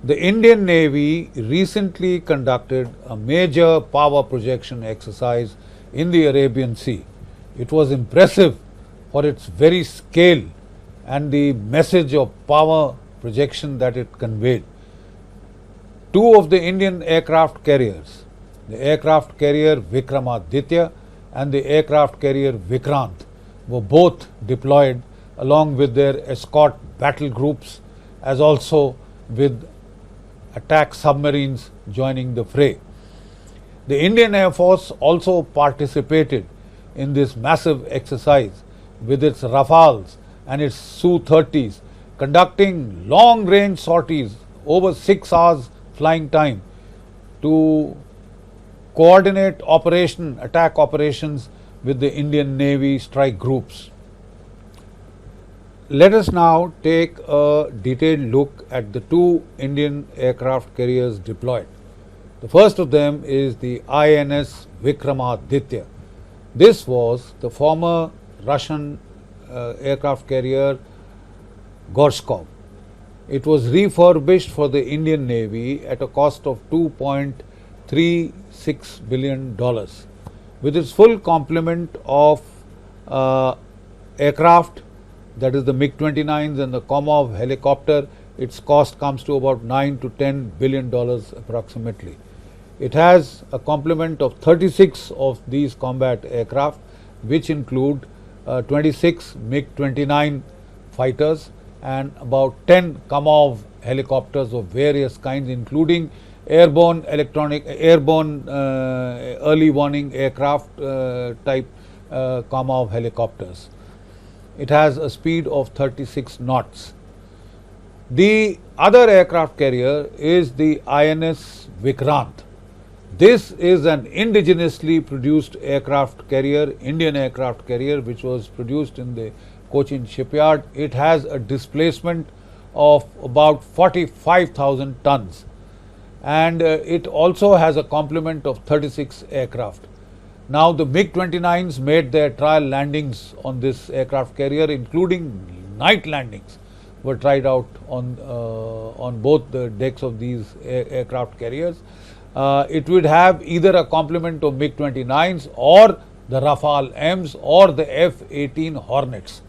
The Indian Navy recently conducted a major power projection exercise in the Arabian Sea. It was impressive for its very scale and the message of power projection that it conveyed. Two of the Indian aircraft carriers, the aircraft carrier Vikramaditya and the aircraft carrier Vikrant, were both deployed along with their escort battle groups, as also with attack submarines joining the fray. The Indian Air Force also participated in this massive exercise with its Rafales and its Su-30s, conducting long-range sorties over 6 hours flying time to coordinate attack operations with the Indian Navy strike groups. Let us now take a detailed look at the two Indian aircraft carriers deployed. The first of them is the INS Vikramaditya. This was the former Russian aircraft carrier Gorshkov. It was refurbished for the Indian Navy at a cost of $2.36 billion. With its full complement of aircraft, that is the MiG-29s and the Komov helicopter, its cost comes to about $9 to $10 billion approximately. It has a complement of 36 of these combat aircraft, which include 26 MiG-29 fighters and about 10 Komov helicopters of various kinds, including airborne early warning aircraft type Komov helicopters. It has a speed of 36 knots. The other aircraft carrier is the INS Vikrant. This is an indigenously produced aircraft carrier, Indian aircraft carrier, which was produced in the Cochin shipyard. It has a displacement of about 45,000 tons, and it also has a complement of 36 aircraft. Now, the MiG-29s made their trial landings on this aircraft carrier, including night landings, were tried out on both the decks of these aircraft carriers. It would have either a complement of MiG-29s or the Rafale Ms or the F-18 Hornets.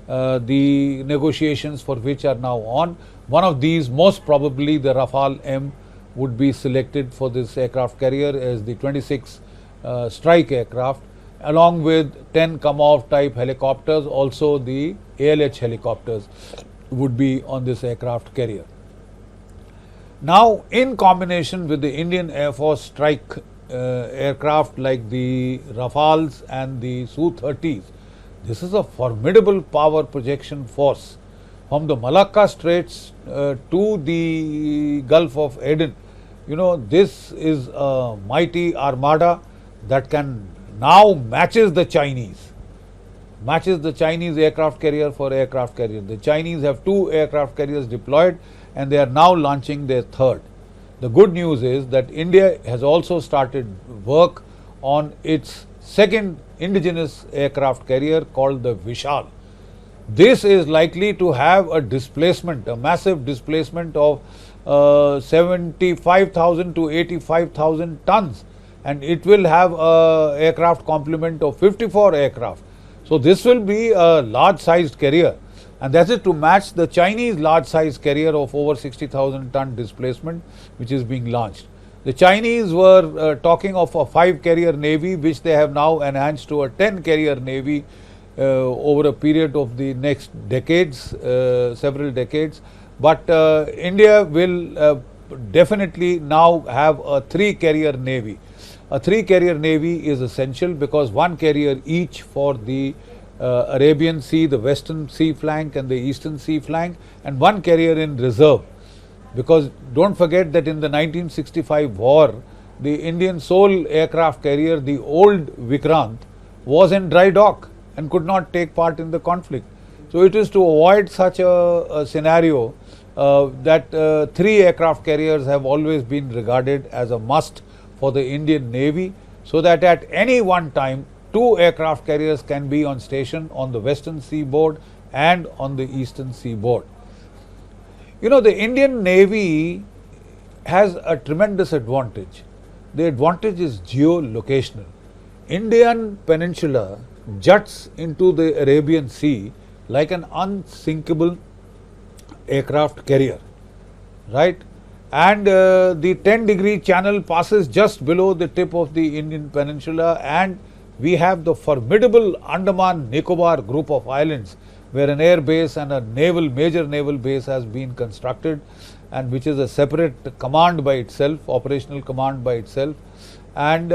The negotiations for which are now on. One of these, most probably the Rafale M, would be selected for this aircraft carrier as the 26 strike aircraft, along with 10 Komov type helicopters. Also the ALH helicopters would be on this aircraft carrier. Now, in combination with the Indian Air Force strike aircraft like the Rafales and the Su-30s, this is a formidable power projection force from the Malacca Straits to the Gulf of Aden. You know, this is a mighty armada that can now matches the Chinese aircraft carrier for aircraft carrier. The Chinese have 2 aircraft carriers deployed and they are now launching their third. The good news is that India has also started work on its second indigenous aircraft carrier called the Vishal. This is likely to have a displacement, a massive displacement of 75,000 to 85,000 tons, and it will have a aircraft complement of 54 aircraft. So this will be a large sized carrier, and that is to match the Chinese large sized carrier of over 60,000 ton displacement which is being launched. The Chinese were talking of a 5 carrier navy, which they have now enhanced to a 10 carrier navy over a period of the next decades, several decades. But India will definitely now have a 3 carrier navy. A 3 carrier navy is essential because 1 carrier each for the Arabian Sea, the Western Sea flank and the Eastern Sea flank, and 1 carrier in reserve. Because don't forget that in the 1965 war, the Indian sole aircraft carrier, the old Vikrant, was in dry dock and could not take part in the conflict. So it is to avoid such a scenario that 3 aircraft carriers have always been regarded as a must for the Indian Navy, so that at any one time 2 aircraft carriers can be on station on the Western seaboard and on the Eastern seaboard. You know, the Indian Navy has a tremendous advantage. The advantage is geolocational. Indian peninsula juts into the Arabian Sea like an unsinkable aircraft carrier, right? And the 10-degree channel passes just below the tip of the Indian peninsula, and we have the formidable Andaman Nicobar group of islands, where an air base and a major naval base has been constructed, and which is a separate command by itself, operational command by itself, and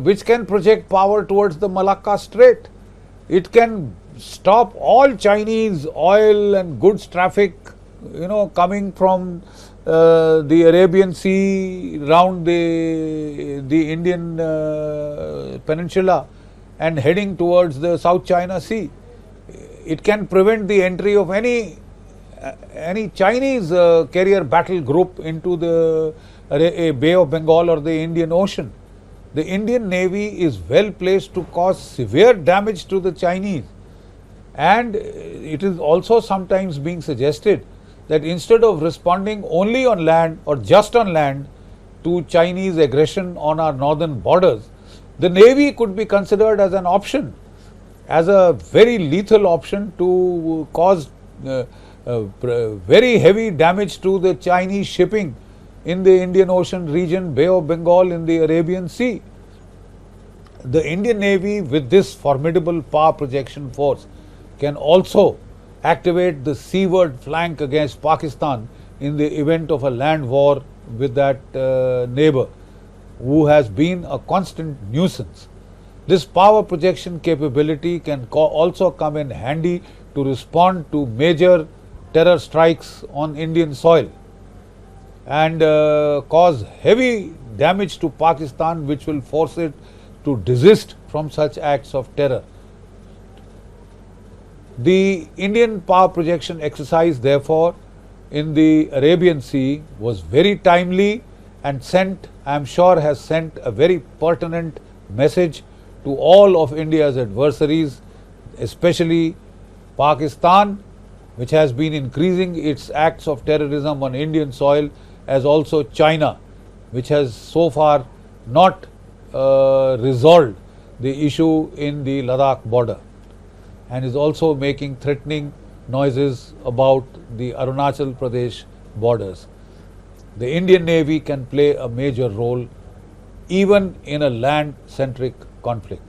which can project power towards the Malacca Strait. It can stop all Chinese oil and goods traffic, coming from the Arabian Sea round the Indian peninsula and heading towards the South China Sea. It can prevent the entry of any Chinese carrier battle group into the Bay of Bengal or the Indian Ocean. The Indian Navy is well placed to cause severe damage to the Chinese, and it is also sometimes being suggested that instead of responding only on land or just on land to Chinese aggression on our northern borders, the Navy could be considered as an option, as a very lethal option to cause very heavy damage to the Chinese shipping in the Indian Ocean region, Bay of Bengal, in the Arabian Sea. The Indian Navy, with this formidable power projection force, can also activate the seaward flank against Pakistan in the event of a land war with that neighbor, who has been a constant nuisance. This power projection capability can also come in handy to respond to major terror strikes on Indian soil and cause heavy damage to Pakistan, which will force it to desist from such acts of terror. The Indian power projection exercise, therefore, in the Arabian Sea was very timely and I am sure has sent a very pertinent message to all of India's adversaries, especially Pakistan, which has been increasing its acts of terrorism on Indian soil, as also China, which has so far not resolved the issue in the Ladakh border, and is also making threatening noises about the Arunachal Pradesh borders. The Indian Navy can play a major role even in a land-centric conflict.